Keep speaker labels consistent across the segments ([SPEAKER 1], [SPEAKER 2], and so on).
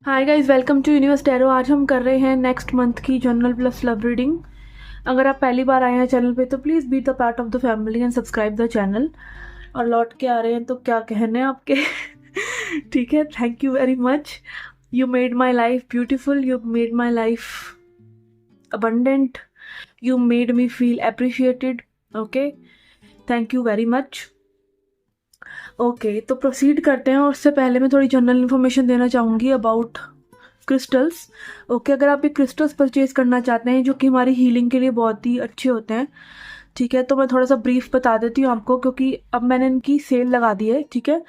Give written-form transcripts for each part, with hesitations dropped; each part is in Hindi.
[SPEAKER 1] Hi guys, welcome to universe tarot. आज हम कर रहे हैं नेक्स्ट मंथ की जनरल प्लस लव रीडिंग। अगर आप पहली बार आए हैं चैनल पे तो please be the part of the family and subscribe the channel. और लौट के आ रहे हैं तो क्या कहने आपके ठीक है, thank you very much. You made my life beautiful, you made my life abundant, you made me feel appreciated. Okay, thank you very much. Okay, तो प्रोसीड करते हैं। और उससे पहले मैं थोड़ी जनरल इन्फॉर्मेशन देना चाहूँगी अबाउट क्रिस्टल्स। ओके, अगर आप ये क्रिस्टल्स परचेज करना चाहते हैं जो कि हमारी हीलिंग के लिए बहुत ही अच्छे होते हैं, ठीक है, तो मैं थोड़ा सा ब्रीफ बता देती हूँ आपको क्योंकि अब मैंने इनकी सेल लगा दी है। ठीक है,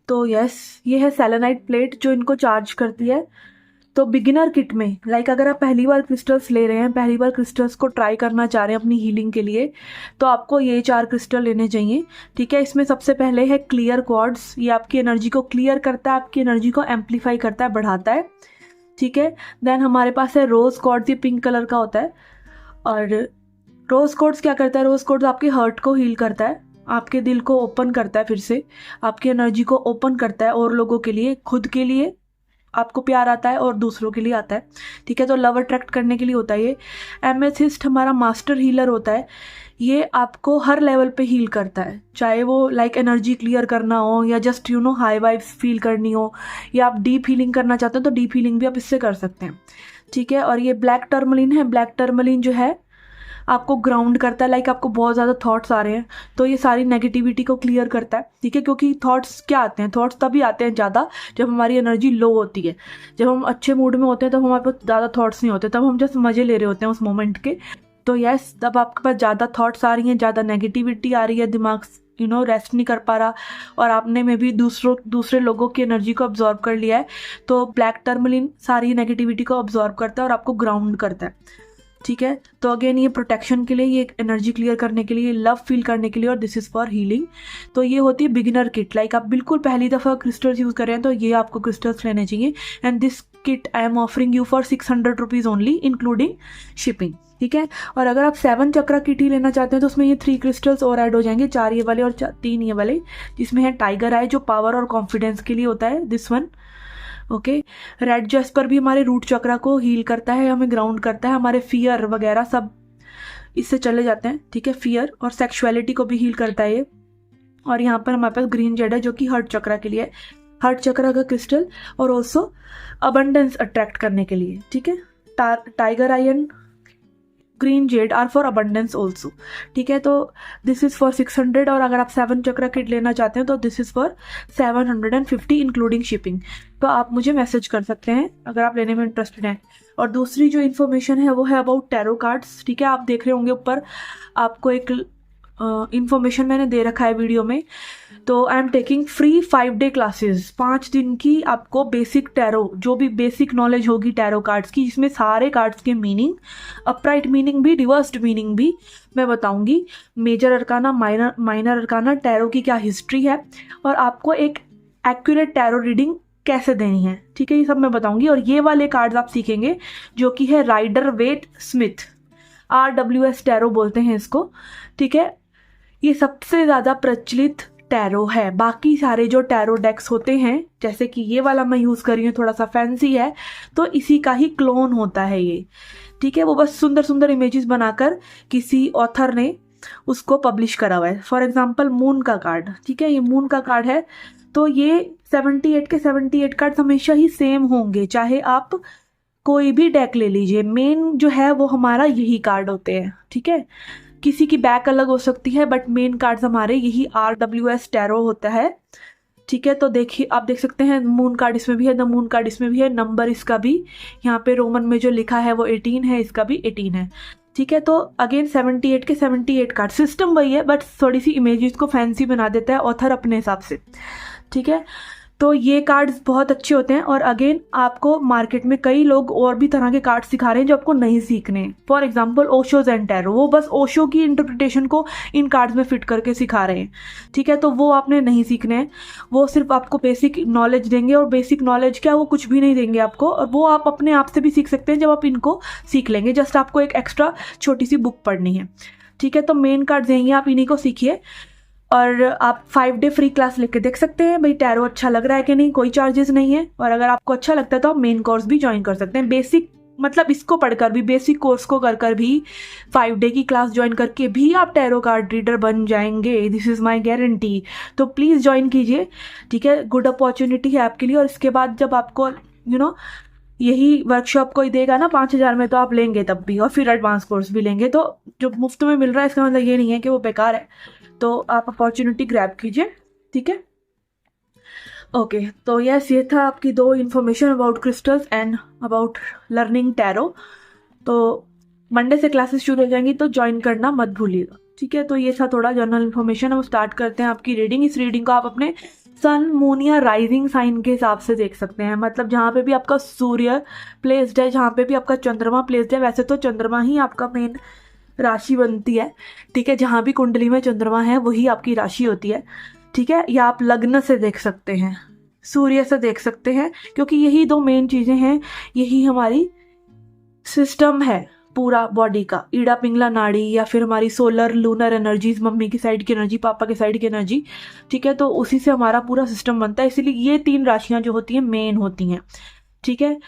[SPEAKER 1] तो यस, ये है सेलेनाइट प्लेट जो इनको चार्ज करती है। तो बिगिनर किट में अगर आप पहली बार क्रिस्टल्स ले रहे हैं, पहली बार क्रिस्टल्स को ट्राई करना चाह रहे हैं अपनी हीलिंग के लिए, तो आपको ये 4 क्रिस्टल लेने चाहिए। ठीक है, इसमें सबसे पहले है क्लियर क्वार्ट्ज। ये आपकी एनर्जी को क्लियर करता है, आपकी एनर्जी को एम्पलीफाई करता है, बढ़ाता है। ठीक है, देन हमारे पास है रोज क्वार्ट्ज। ये पिंक कलर का होता है। और रोज क्वार्ट्ज क्या करता है? रोज क्वार्ट्ज आपके हर्ट को हील करता है, आपके दिल को ओपन करता है, फिर से आपकी एनर्जी को ओपन करता है और लोगों के लिए, खुद के लिए आपको प्यार आता है और दूसरों के लिए आता है। ठीक है, तो लव अट्रैक्ट करने के लिए होता है ये। एमेथिस्ट हमारा मास्टर हीलर होता है। ये आपको हर लेवल पे हील करता है, चाहे वो एनर्जी क्लियर करना हो या जस्ट हाई वाइब्स फील करनी हो, या आप डीप हीलिंग करना चाहते हो तो डीप हीलिंग भी आप इससे कर सकते हैं। ठीक है, और ये ब्लैक टर्मलिन है। ब्लैक टर्मलिन जो है आपको ग्राउंड करता है। आपको बहुत ज़्यादा थॉट्स आ रहे हैं तो ये सारी नेगेटिविटी को क्लियर करता है। ठीक है, क्योंकि थॉट्स क्या आते हैं? थॉट्स तभी आते हैं ज़्यादा जब हमारी एनर्जी लो होती है। जब हम अच्छे मूड में होते हैं तब हमारे पास ज़्यादा थॉट्स नहीं होते, तब हम जस्ट मज़े ले रहे होते हैं उस मोमेंट के। तो यस, तब आपके पास ज़्यादा थॉट्स आ रही हैं, ज़्यादा नेगेटिविटी आ रही है, दिमाग रेस्ट नहीं कर पा रहा, और आपने में भी दूसरे लोगों की एनर्जी को अब्जॉर्ब कर लिया है। तो ब्लैक टर्मलिन सारी नेगेटिविटी को अब्जॉर्ब करता है और आपको ग्राउंड करता है। ठीक है, तो अगेन ये प्रोटेक्शन के लिए, ये एनर्जी क्लियर करने के लिए, लव फील करने के लिए, और दिस इज़ फॉर हीलिंग। तो ये होती है बिगिनर किट। आप बिल्कुल पहली दफ़ा क्रिस्टल्स यूज़ कर रहे हैं तो ये आपको क्रिस्टल्स लेने चाहिए। And this kit I am offering you for 600 rupees only including shipping. ठीक है, और अगर आप 7 चक्रा किट ही लेना चाहते हैं तो उसमें ये 3 क्रिस्टल्स और ऐड हो जाएंगे, 4 ये वाले और 3 ये वाले, जिसमें है टाइगर आई जो पावर और कॉन्फिडेंस के लिए होता है, this one. Okay, red jasper भी हमारे रूट चक्रा को हील करता है, हमें ग्राउंड करता है, हमारे फियर वगैरह सब इससे चले जाते हैं। ठीक है, फियर और सेक्सुअलिटी को भी हील करता है ये। और यहाँ पर हमारे पास ग्रीन जेड है जो कि हर्ट चक्रा के लिए है, हर्ट चक्रा का क्रिस्टल, और ऑल्सो अबंडेंस अट्रैक्ट करने के लिए। ठीक है, tiger eye and green jade are for abundance also. ठीक है, तो दिस इज़ फॉर 600, और अगर आप 7 चक्रा किट लेना चाहते हैं तो this is for 750 including shipping. तो आप मुझे मैसेज कर सकते हैं अगर आप लेने में इंटरेस्टेड हैं। और दूसरी जो इन्फॉर्मेशन है वो है अबाउट टैरो कार्ड्स। ठीक है, आप देख रहे होंगे ऊपर आपको एक इन्फॉर्मेशन मैंने दे रखा है वीडियो में। तो I am taking free 5 day classes, 5 दिन की आपको बेसिक टैरो, जो भी बेसिक नॉलेज होगी टैरो कार्ड्स की, जिसमें सारे कार्ड्स के मीनिंग, अपराइट मीनिंग भी, रिवर्स्ड मीनिंग भी मैं बताऊंगी, major arcana, minor arcana, tarot की क्या हिस्ट्री है, और आपको एक एक्यूरेट टैरो रीडिंग कैसे देनी है। ठीक है, ये सब मैं बताऊंगी। और ये वाले कार्ड्स आप सीखेंगे जो कि है rider waite smith, RWS tarot बोलते हैं इसको। ठीक है, ये सबसे ज़्यादा प्रचलित टैरो है। बाकी सारे जो टैरो डेक्स होते हैं, जैसे कि ये वाला मैं यूज़ कर रही हूँ, थोड़ा सा फैंसी है, तो इसी का ही क्लोन होता है ये। ठीक है, वो बस सुंदर सुंदर इमेजेस बनाकर किसी ऑथर ने उसको पब्लिश करा हुआ है। फॉर एग्जाम्पल मून का कार्ड। ठीक है, ये मून का कार्ड है, तो ये 78 के 78 कार्ड हमेशा ही सेम होंगे, चाहे आप कोई भी डेक ले लीजिए, मेन जो है वो हमारा यही कार्ड होते हैं। ठीक है, किसी की बैक अलग हो सकती है बट मेन कार्ड्स हमारे यही RWS टैरो होता है। ठीक है, तो देखिए, आप देख सकते हैं मून कार्ड इसमें भी है, द मून कार्ड इसमें भी है, नंबर इसका भी यहाँ पे रोमन में जो लिखा है वो 18 है, इसका भी 18 है। ठीक है, तो अगेन 78 के 78 कार्ड, सिस्टम वही है बट थोड़ी सी इमेजेस को फैंसी बना देता है ऑथर अपने हिसाब से। ठीक है, तो ये कार्ड्स बहुत अच्छे होते हैं। और अगेन आपको मार्केट में कई लोग और भी तरह के कार्ड्स सिखा रहे हैं जो आपको नहीं सीखने। For example Osho's and tarot, वो बस ओशो की इंटरप्रिटेशन को इन कार्ड्स में फिट करके सिखा रहे हैं। ठीक है, तो वो आपने नहीं सीखने हैं, वो सिर्फ आपको बेसिक नॉलेज देंगे, और बेसिक नॉलेज क्या, वो कुछ भी नहीं देंगे आपको, और वो आप अपने आप से भी सीख सकते हैं जब आप इनको सीख लेंगे। जस्ट आपको एक एक्स्ट्रा छोटी सी बुक पढ़नी है। ठीक है, तो मेन कार्ड्स यही हैं, आप इन्हीं को सीखिए। और आप 5 डे फ्री क्लास लेके देख सकते हैं भाई टैरो अच्छा लग रहा है कि नहीं, कोई चार्जेस नहीं है। और अगर आपको अच्छा लगता है तो आप मेन कोर्स भी ज्वाइन कर सकते हैं। बेसिक मतलब इसको पढ़कर भी, बेसिक कोर्स को कर भी 5 डे की क्लास ज्वाइन करके भी आप टैरो कार्ड रीडर बन जाएंगे, दिस इज़ माई गारंटी। तो प्लीज़ ज्वाइन कीजिए, ठीक है, गुड अपॉर्चुनिटी है आपके लिए। और इसके बाद जब आपको यही वर्कशॉप कोई देगा ना 5,000 में, तो आप लेंगे तब भी, और फिर एडवांस कोर्स भी लेंगे। तो जो मुफ्त में मिल रहा है इसका मतलब ये नहीं है कि वो बेकार है। तो आप अपॉर्चुनिटी ग्रैब कीजिए, ठीक है। ओके, तो यस, ये था आपकी 2 information about crystals and about learning tarot. तो मंडे से क्लासेस शुरू हो जाएंगी, तो ज्वाइन करना मत भूलिएगा, ठीक है। तो ये था थोड़ा जनरल इन्फॉर्मेशन। हम स्टार्ट करते हैं आपकी रीडिंग। इस रीडिंग को आप अपने सन, मून या राइजिंग साइन के हिसाब से देख सकते हैं। मतलब जहाँ पे भी आपका सूर्य प्लेस्ड है, जहाँ पे भी आपका चंद्रमा प्लेस्ड है, वैसे तो चंद्रमा ही आपका मेन राशि बनती है, ठीक है। जहाँ भी कुंडली में चंद्रमा है वही आपकी राशि होती है, ठीक है। या आप लग्न से देख सकते हैं, सूर्य से देख सकते हैं, क्योंकि यही 2 मेन चीज़ें हैं, यही हमारी सिस्टम है पूरा बॉडी का। ईड़ा पिंगला नाड़ी, या फिर हमारी सोलर लूनर एनर्जीज, मम्मी की साइड की एनर्जी, पापा की साइड की एनर्जी, ठीक है। तो उसी से हमारा पूरा सिस्टम बनता है, इसीलिए ये 3 राशियां जो होती हैं मेन होती हैं, ठीक है।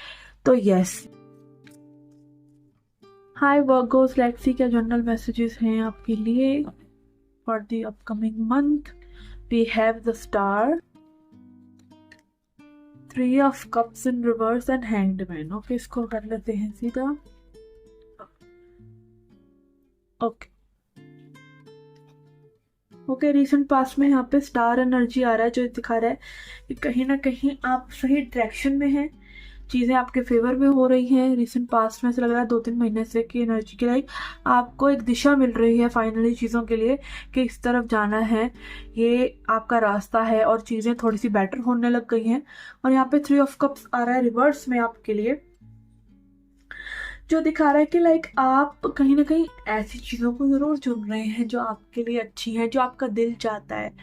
[SPEAKER 1] तो yes, hi virgos, let's see क्या जनरल मैसेजेस हैं आपके लिए for the upcoming month. We have the star, 3 of cups in reverse and hanged man. Okay, इसको कर लेते हैं सीधा। ओके, रिसेंट पास्ट में यहाँ पे स्टार एनर्जी आ रहा है, जो दिखा रहा है कि कहीं ना कहीं आप सही डायरेक्शन में हैं, चीज़ें आपके फेवर में हो रही हैं। रिसेंट पास्ट में ऐसा लग रहा है 2-3 महीने से कि एनर्जी के लाइक आपको एक दिशा मिल रही है फाइनली चीज़ों के लिए, कि इस तरफ जाना है, ये आपका रास्ता है, और चीज़ें थोड़ी सी बेटर होने लग गई हैं। और यहाँ पे 3 ऑफ कप्स आ रहा है रिवर्स में आपके लिए, जो दिखा रहा है कि लाइक आप कहीं ना कहीं ऐसी चीज़ों को ज़रूर चुन रहे हैं जो आपके लिए अच्छी हैं, जो आपका दिल चाहता है,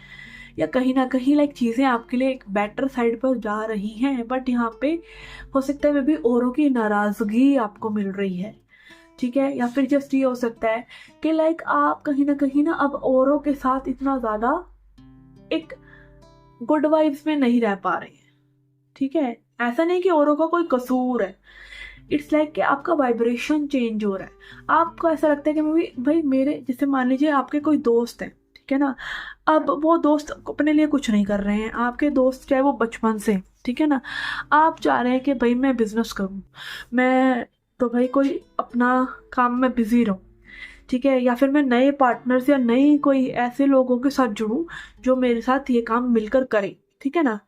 [SPEAKER 1] या कहीं ना कहीं लाइक चीज़ें आपके लिए एक बेटर साइड पर जा रही हैं। बट यहाँ पे हो सकता है मे बी औरों की नाराज़गी आपको मिल रही है, ठीक है। या फिर जस्ट ये हो सकता है कि लाइक आप कहीं ना अब औरों के साथ इतना ज़्यादा एक गुड वाइब्स में नहीं रह पा रहे हैं, ठीक है। ऐसा नहीं कि औरों का कोई कसूर है, इट्स लाइक कि आपका वाइब्रेशन चेंज हो रहा है। आपको ऐसा लगता है कि भाई मेरे जैसे मान लीजिए आपके कोई दोस्त हैं, ठीक है ना, अब वो दोस्त अपने लिए कुछ नहीं कर रहे हैं, आपके दोस्त चाहे वो बचपन से, ठीक है ना, आप चाह रहे हैं कि भाई मैं बिजनेस करूँ, मैं तो भाई कोई अपना काम में बिजी रहूँ, ठीक है, या फिर मैं नए पार्टनर्स या नई कोई ऐसे लोगों के साथ जुड़ूँ जो मेरे साथ ये काम मिलकर करें, ठीक है ना।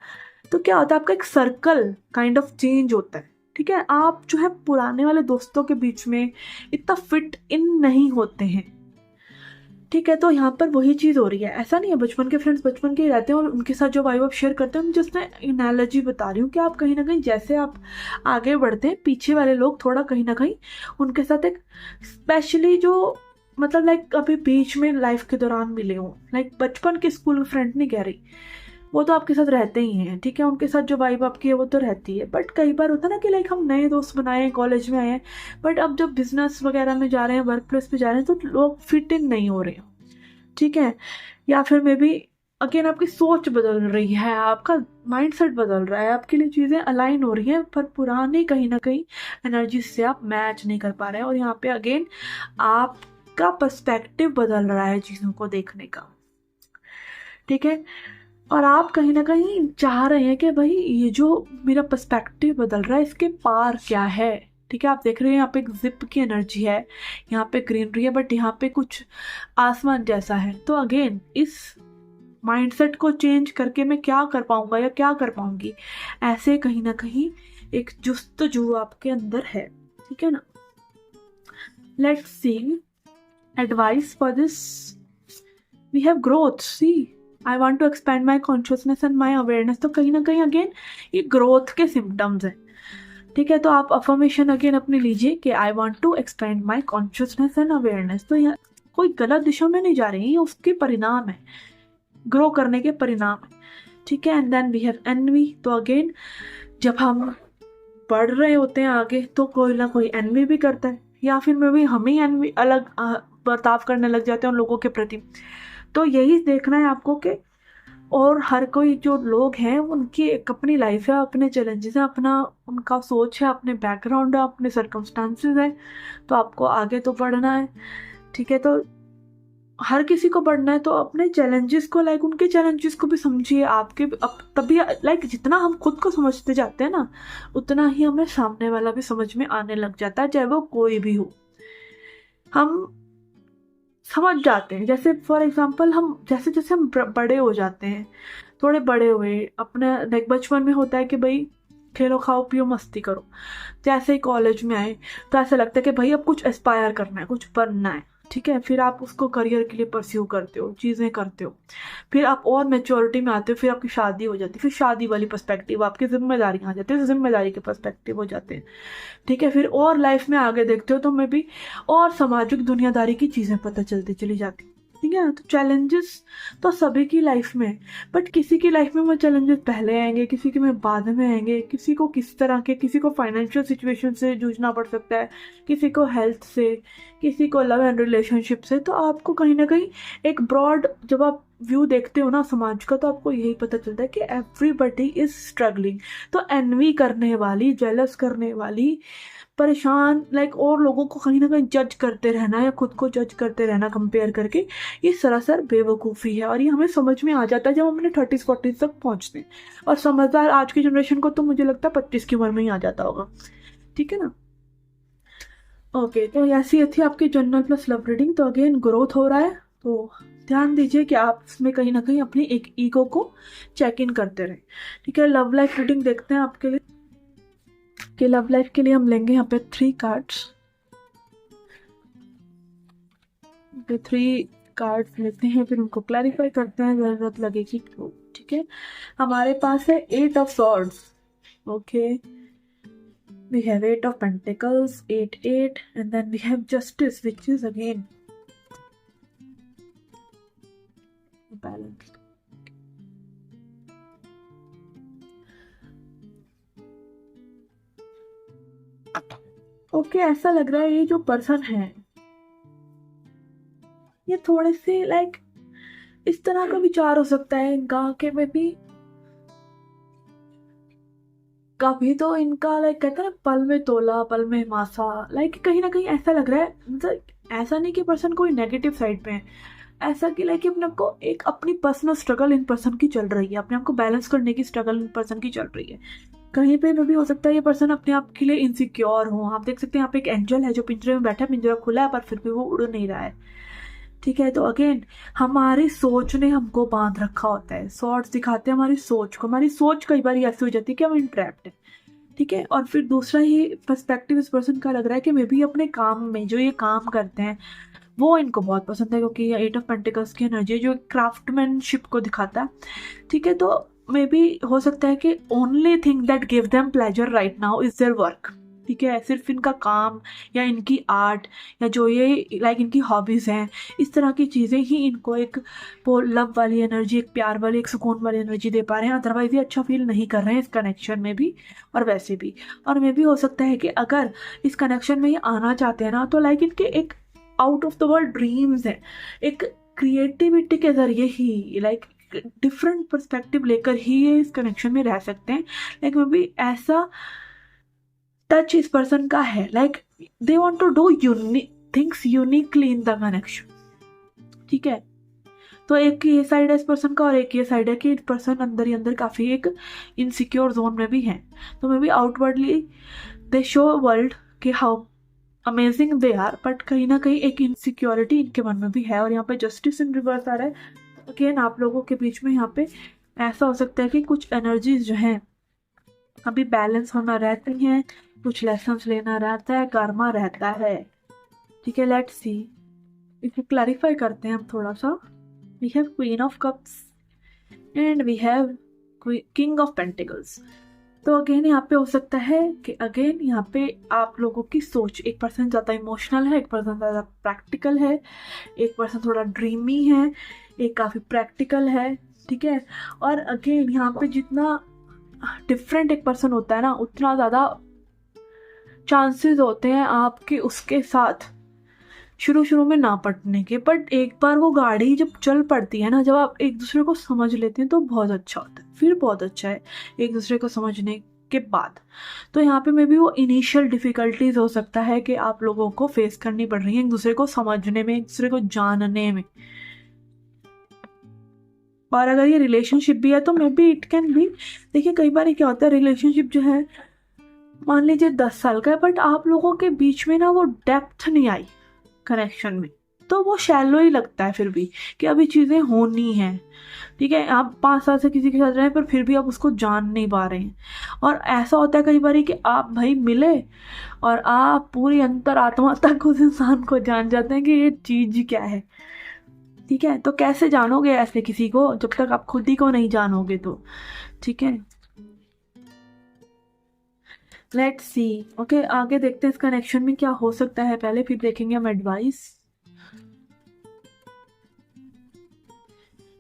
[SPEAKER 1] तो क्या होता है, आपका एक सर्कल काइंड ऑफ चेंज होता है, ठीक है। आप जो है पुराने वाले दोस्तों के बीच में इतना फिट इन नहीं होते हैं, ठीक है। तो यहाँ पर वही चीज़ हो रही है। ऐसा नहीं है, बचपन के फ्रेंड्स बचपन के ही रहते हैं और उनके साथ जो वाइब आप शेयर करते हैं, जिसमें एनालॉजी बता रही हूँ कि आप कहीं ना कहीं जैसे आप आगे बढ़ते हैं, पीछे वाले लोग थोड़ा कहीं ना कहीं उनके साथ एक स्पेशली जो मतलब लाइक अभी बीच में लाइफ के दौरान मिले हों, लाइक बचपन के स्कूल फ्रेंड नहीं कह रही, वो तो आपके साथ रहते ही हैं, ठीक है। उनके साथ जो वाइब आपकी है वो तो रहती है। बट कई बार होता है ना कि लाइक हम नए दोस्त बनाए हैं, कॉलेज में आए हैं, बट अब जब बिजनेस वगैरह में जा रहे हैं, वर्क प्लेस पे जा रहे हैं, तो लोग फिट इन नहीं हो रहे हैं, ठीक है। या फिर मे बी अगेन आपकी सोच बदल रही है, आपका माइंडसेट बदल रहा है, आपके लिए चीज़ें अलाइन हो रही हैं, पर पुरानी कहीं ना कहीं एनर्जी से आप मैच नहीं कर पा रहे हैं। और यहाँ पे अगेन आपका पर्सपेक्टिव बदल रहा है चीज़ों को देखने का, ठीक है। और आप कहीं ना कहीं चाह रहे हैं कि भाई ये जो मेरा पर्सपेक्टिव बदल रहा है इसके पार क्या है, ठीक है। आप देख रहे हैं यहाँ पे एक जिप की एनर्जी है, यहाँ पे ग्रीनरी है, बट यहाँ पे कुछ आसमान जैसा है। तो अगेन इस माइंडसेट को चेंज करके मैं क्या कर पाऊंगा या क्या कर पाऊंगी, ऐसे कहीं ना कहीं एक जुस्तजू आपके अंदर है, ठीक है ना। Let's see advice for this. We have growth, see I want to expand my consciousness and my awareness. तो कहीं ना कहीं अगेन ये ग्रोथ के सिम्टम्स हैं, ठीक है। तो आप अफर्मेशन अगेन अपने लीजिए कि I want to expand my consciousness and awareness. तो यहाँ कोई गलत दिशा में नहीं जा रही है, ये उसके परिणाम है, ग्रो करने के परिणाम है, ठीक है। And then we have envy. तो अगेन जब हम बढ़ रहे होते हैं आगे, तो कोई ना कोई एनवी भी करता है, या फिर मे भी हम ही एनवी अलग बर्ताव करने लग जाते हैं उन लोगों के प्रति। तो यही देखना है आपको कि और हर कोई जो लोग हैं उनकी एक अपनी लाइफ है, अपने चैलेंजेस हैं, अपना उनका सोच है, अपने बैकग्राउंड है, अपने सर्कमस्टांसिस है। तो आपको आगे तो बढ़ना है, ठीक है। तो हर किसी को बढ़ना है तो अपने चैलेंजेस को लाइक उनके चैलेंजेस को भी समझिए आपके अब तभी लाइक जितना हम खुद को समझते जाते हैं ना उतना ही हमें सामने वाला भी समझ में आने लग जाता है, चाहे वो कोई भी हो। हम समझ जाते हैं, जैसे फॉर एग्जांपल हम जैसे जैसे हम बड़े हो जाते हैं, थोड़े बड़े हुए अपने लाइक बचपन में होता है कि भाई खेलो खाओ पियो मस्ती करो। जैसे ही कॉलेज में आए तो ऐसा लगता है कि भाई अब कुछ एस्पायर करना है, कुछ बनना है, ठीक है। फिर आप उसको करियर के लिए परस्यू करते हो, चीज़ें करते हो। फिर आप और मेच्योरिटी में आते हो, फिर आपकी शादी हो जाती है, फिर शादी वाली पर्सपेक्टिव, आपकी जिम्मेदारियाँ आ जाती है, जिम्मेदारी के पर्सपेक्टिव हो जाते हैं, ठीक है। फिर और लाइफ में आगे देखते हो तो मैं भी और सामाजिक दुनियादारी की चीज़ें पता चलती चली जाती, ठीक है। तो चैलेंजेस तो सभी की लाइफ में, बट किसी की लाइफ में वो चैलेंजेस पहले आएंगे, किसी के में बाद में आएंगे, किसी को किस तरह के, किसी को फाइनेंशियल सिचुएशन से जूझना पड़ सकता है, किसी को हेल्थ से, किसी को लव एंड रिलेशनशिप से। तो आपको कहीं ना कहीं एक ब्रॉड जब आप व्यू देखते हो ना समाज का तो आपको यही पता चलता है कि एवरीबडी इज स्ट्रगलिंग। तो एनवी करने वाली, जेलस करने वाली, परेशान लाइक और लोगों को कहीं ना कहीं जज करते रहना या खुद को जज करते रहना कंपेयर करके, ये सरासर बेवकूफ़ी है। और ये हमें समझ में आ जाता है जब हम अपने 30-40 तक पहुंचते हैं। और समझदार आज की जनरेशन को तो मुझे लगता है 25 की उम्र में ही आ जाता होगा, ठीक है ना। ओके, तो ऐसी थी आपकी जनरल प्लस लव रीडिंग। तो अगेन ग्रोथ हो रहा है तो ध्यान दीजिए कि आप इसमें कहीं ना कहीं अपनी एक ईगो को चेक इन करते रहें, ठीक है। लव लाइफ रीडिंग देखते हैं आपके लिए कि लव लाइफ के लिए हम लेंगे यहाँ पे 3 कार्ड्स। 3 कार्ड्स लेते हैं, फिर उनको क्लैरिफाई करते हैं जरूरत लगेगी तो, ठीक है। हमारे पास है 8 of swords, okay. We have 8 of Pentacles, 8, 8, and then we have Justice, which is again balance. Okay, ऐसा लग रहा है ये जो पर्सन है ये थोड़े से लाइक इस तरह का विचार हो सकता है इनका कि मैं भी कभी तो इनका लाइक कहते हैं ना पल में तोला पल में मासा, लाइक कहीं ना कहीं ऐसा लग रहा है। मतलब ऐसा नहीं कि पर्सन कोई नेगेटिव साइड पे है, ऐसा कि लाइक अपने आपको एक अपनी पर्सनल स्ट्रगल इन पर्सन की चल रही है, अपने आप को बैलेंस करने की स्ट्रगल इन पर्सन की चल रही है। कहीं पे भी हो सकता है ये पर्सन अपने आप के लिए इनसिक्योर हो। आप देख सकते हैं यहाँ पे एक एंजल है जो पिंजरे में बैठा है, पिंजरा खुला है पर फिर भी वो उड़ नहीं रहा है, ठीक है। तो अगेन हमारी सोच ने हमको बांध रखा होता है, सॉर्ड्स दिखाते हैं हमारी सोच को। हमारी सोच कई बार ऐसी हो जाती है कि हम इंट्रैप्ड है, ठीक है। और फिर दूसरा ही पर्सपेक्टिव इस पर्सन का लग रहा है कि मे भी अपने काम में जो ये काम करते हैं वो इनको बहुत पसंद है, क्योंकि ये 8 ऑफ पेंटिकल्स की एनर्जी जो क्राफ्टमैनशिप को दिखाता है, ठीक है। तो मे बी हो सकता है कि only thing that give them pleasure right now is their work, ठीक है। सिर्फ इनका काम या इनकी आर्ट या जो ये लाइक इनकी हॉबीज़ हैं, इस तरह की चीज़ें ही इनको एक लव वाली एनर्जी, एक प्यार वाली, एक सुकून वाली एनर्जी दे पा रहे हैं। अदरवाइज ये अच्छा फील नहीं कर रहे हैं इस कनेक्शन में भी और वैसे भी। और मे भी हो सकता है कि अगर इस कनेक्शन में ये आना चाहते हैं ना तो लाइक इनके एक out of the world dreams हैं, एक क्रिएटिविटी के ज़रिए ही लाइक डिफरेंट पर्सपेक्टिव लेकर ही ये इस कनेक्शन में रह सकते हैं। लाइक मे बी ऐसा टच इस पर्सन का है, like they want to do things uniquely in the connection, ठीक है। तो एक ये साइड है इस पर्सन का और एक ये साइड है कि इस पर्सन अंदर ही अंदर काफ़ी एक इनसिक्योर जोन में भी है। तो may be outwardly they show world कि how amazing they are, but कहीं ना कहीं एक इनसिक्योरिटी इनके मन में भी है। और यहाँ पे जस्टिस इन रिवर्स आ रहा है। अगेन आप लोगों के बीच में यहाँ पे ऐसा हो सकता है कि कुछ एनर्जीज जो हैं अभी बैलेंस होना रहती हैं, कुछ लेसन्स लेना रहता है, कर्मा रहता है, ठीक है। लेट्स सी, इसे क्लैरिफाई करते हैं हम थोड़ा सा। We have queen of cups and we have king of pentacles. तो अगेन यहाँ पे हो सकता है कि अगेन यहाँ पे आप लोगों की सोच, एक पर्सन ज़्यादा इमोशनल है, एक पर्सन ज़्यादा प्रैक्टिकल है, एक पर्सन थोड़ा ड्रीमी है, एक काफ़ी प्रैक्टिकल है, ठीक है। और अगेन यहाँ पे जितना डिफरेंट एक पर्सन होता है ना उतना ज़्यादा चांसेस होते हैं आपके उसके साथ शुरू शुरू में ना पटने के, बट एक बार वो गाड़ी जब चल पड़ती है ना, जब आप एक दूसरे को समझ लेते हैं तो बहुत अच्छा होता है, फिर बहुत अच्छा है एक दूसरे को समझने के बाद। तो यहाँ पे मे भी वो इनिशियल डिफिकल्टीज हो सकता है कि आप लोगों को फेस करनी पड़ रही है एक दूसरे को समझने में, एक दूसरे को जानने में। और अगर ये रिलेशनशिप भी है तो may B it can be, देखिए कई बार क्या होता है, रिलेशनशिप जो है मान लीजिए 10 साल का है, बट आप लोगों के बीच में ना वो डेप्थ नहीं आई कनेक्शन में, तो वो शैलो ही लगता है फिर भी कि अभी चीज़ें होनी हैं। ठीक है, आप 5 साल से किसी के साथ रहे पर फिर भी आप उसको जान नहीं पा रहे हैं। और ऐसा होता है कई बार कि आप भाई मिले और आप पूरी अंतरात्मा तक उस इंसान को जान जाते हैं कि ये चीज़ क्या है। ठीक है, तो कैसे जानोगे ऐसे किसी को जब तक आप खुद ही को नहीं जानोगे तो। ठीक है, लेट्स सी। ओके, आगे देखते हैं इस कनेक्शन में क्या हो सकता है पहले, फिर देखेंगे हम advice.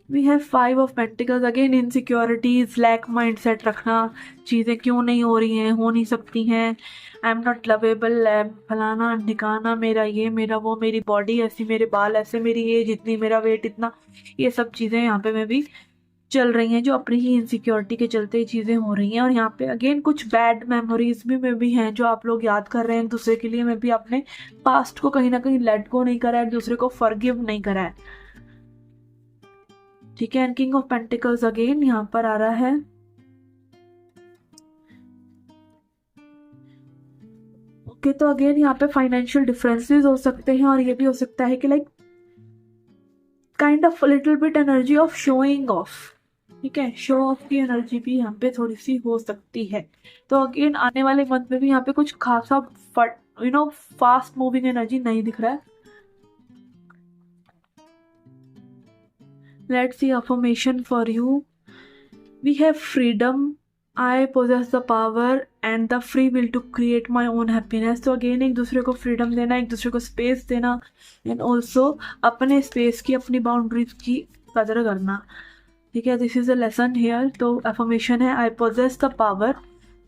[SPEAKER 1] We have 5 of pentacles, again insecurities, lack mindset रखना, चीज़ें क्यों नहीं हो रही हैं, हो नहीं सकती हैं, आई एम नॉट लवेबल, फलाना ढिकाना, मेरा ये मेरा वो, मेरी बॉडी ऐसी, मेरे बाल ऐसे, मेरी एज इतनी, मेरा वेट इतना, ये सब चीज़ें यहाँ पे मैं भी चल रही हैं जो अपनी ही इनसिक्योरिटी के चलते ही चीज़ें हो रही हैं। और यहाँ पे अगेन कुछ बैड मेमोरीज भी में भी हैं जो आप लोग याद कर रहे हैं एक दूसरे के लिए, में भी अपने पास्ट को कहीं ना कहीं लेट गो नहीं करा है, एक दूसरे को फॉरगिव नहीं करा है। ठीक है, and king of pentacles again यहाँ पर आ रहा है। ओके, तो अगेन यहाँ पे फाइनेंशियल डिफरेंसेस हो सकते हैं, और ये भी हो सकता है कि like kind of little bit energy of showing off. ठीक है, शो ऑफ की एनर्जी भी यहाँ पे थोड़ी सी हो सकती है। तो अगेन आने वाले मंथ में भी यहाँ पे कुछ खासा फास्ट मूविंग एनर्जी नहीं दिख रहा है। Let's see affirmation for you. We have freedom, I possess the power and the free will to create my own happiness. तो अगेन एक दूसरे को फ्रीडम देना, एक दूसरे को स्पेस देना, एंड ऑल्सो अपने स्पेस की, अपनी बाउंड्रीज की कदर करना। ठीक है, this is a lesson here. तो अफर्मेशन है, I possess the power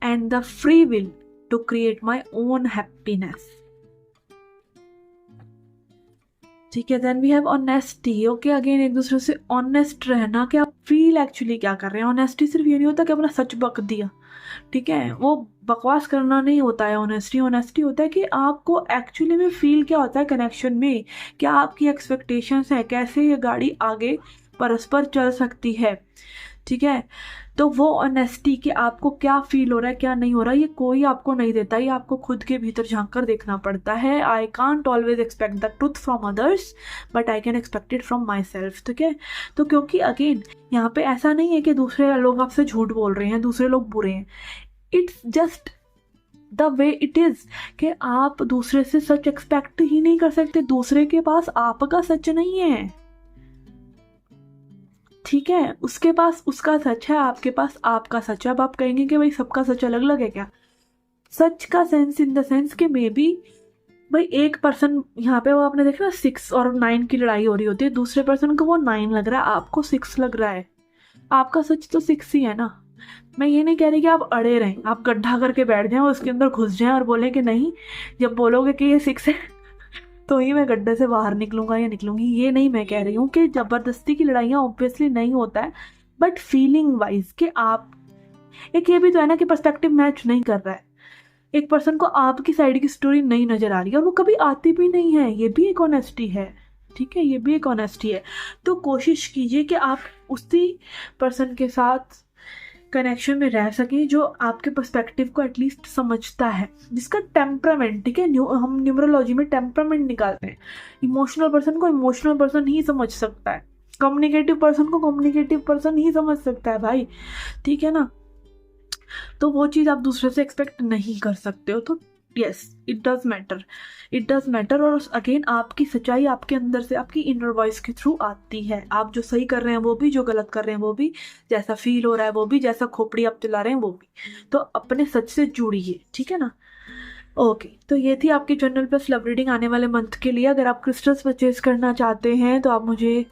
[SPEAKER 1] and the free will to create my own happiness. ठीक है, then we have honesty. Okay, again एक दूसरे से ऑनेस्ट रहना कि आप फील एक्चुअली क्या कर रहे हैं। ऑनेस्टी सिर्फ ये नहीं होता कि अपना सच बक दिया, ठीक है, वो बकवास करना नहीं होता है ऑनेस्टी। ऑनेस्टी होता है कि आपको एक्चुअली में फील क्या होता है कनेक्शन में, क्या आपकी एक्सपेक्टेशंस है, कैसे ये गाड़ी आगे परस्पर चल सकती है। ठीक है, तो वो ऑनेस्टी कि आपको क्या फील हो रहा है, क्या नहीं हो रहा, ये कोई आपको नहीं देता, ये आपको खुद के भीतर झांक कर देखना पड़ता है। I can't always expect the truth from others, but I can expect it from my self. ठीक है, तो क्योंकि अगेन यहाँ पे ऐसा नहीं है कि दूसरे लोग आपसे झूठ बोल रहे हैं, दूसरे लोग बुरे हैं, it's just the way it is कि आप दूसरे से सच एक्सपेक्ट ही नहीं कर सकते, दूसरे के पास आपका सच नहीं है। ठीक है, उसके पास उसका सच है, आपके पास आपका सच है। अब आप कहेंगे कि भाई सबका सच अलग अलग है क्या? सच का सेंस इन द सेंस कि मे बी भाई एक पर्सन यहाँ पे, वो आपने देखा ना 6 और 9 की लड़ाई हो रही होती है, दूसरे पर्सन को वो 9 लग रहा है, आपको 6 लग रहा है, आपका सच तो 6 ही है ना। मैं ये नहीं कह रही कि आप अड़े रहें, आप गड्ढा करके बैठ जाएं और उसके अंदर घुस जाएं और बोलें कि नहीं, जब बोलोगे कि ये 6 है तो ही मैं गड्ढे से बाहर निकलूंगा या निकलूंगी। ये नहीं मैं कह रही हूँ कि ज़बरदस्ती की लड़ाइयाँ ऑब्वियसली नहीं होता है, बट फीलिंग वाइज कि आप, एक ये भी तो है ना कि पर्सपेक्टिव मैच नहीं कर रहा है, एक पर्सन को आपकी साइड की स्टोरी नहीं नजर आ रही है और वो कभी आती भी नहीं है, ये भी एक ऑनेस्टी है। ठीक है, ये भी एक ऑनेस्टी है। तो कोशिश कीजिए कि आप उसी पर्सन के साथ कनेक्शन में रह सकें जो आपके पर्सपेक्टिव को एटलीस्ट समझता है, जिसका टेम्परामेंट, ठीक है, हम न्यूमरोलॉजी में टेम्परामेंट निकालते हैं, इमोशनल पर्सन को इमोशनल पर्सन ही समझ सकता है, कम्युनिकेटिव पर्सन को कम्युनिकेटिव पर्सन ही समझ सकता है भाई। ठीक है ना, तो वो चीज़ आप दूसरे से एक्सपेक्ट नहीं कर सकते हो। तो yes, it does matter, it does matter. और अगेन आपकी सच्चाई आपके अंदर से, आपकी इनर वॉइस के थ्रू आती है। आप जो सही कर रहे हैं वो भी, जो गलत कर रहे हैं वो भी, जैसा फील हो रहा है वो भी, जैसा खोपड़ी आप चला रहे हैं वो भी। तो अपने सच से जुड़िए, ठीक है ना। ओके, तो ये थी आपकी जनरल प्लस लव रीडिंग आने वाले मंथ के लिए। अगर आप क्रिस्टल्स परचेज करना चाहते हैं तो आप मुझे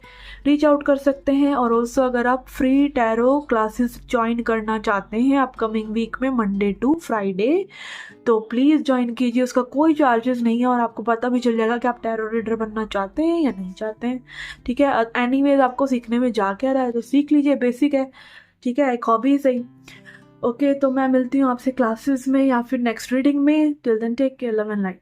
[SPEAKER 1] रीच आउट कर सकते हैं। और ऑल्सो अगर आप फ्री टैरो क्लासेस ज्वाइन करना चाहते हैं अपकमिंग वीक में मंडे टू फ्राइडे, तो प्लीज़ ज्वाइन कीजिए। उसका कोई चार्जेस नहीं है और आपको पता भी चल जाएगा कि आप टैरो रीडर बनना चाहते हैं या नहीं चाहते हैं। ठीक है, एनीवेज आपको सीखने में जा क्या रहा है, तो सीख लीजिए, बेसिक है। ठीक है, एक हॉबी सही। ओके, तो मैं मिलती हूँ आपसे क्लासेस में या फिर नेक्स्ट रीडिंग में। Till then take care, love and light.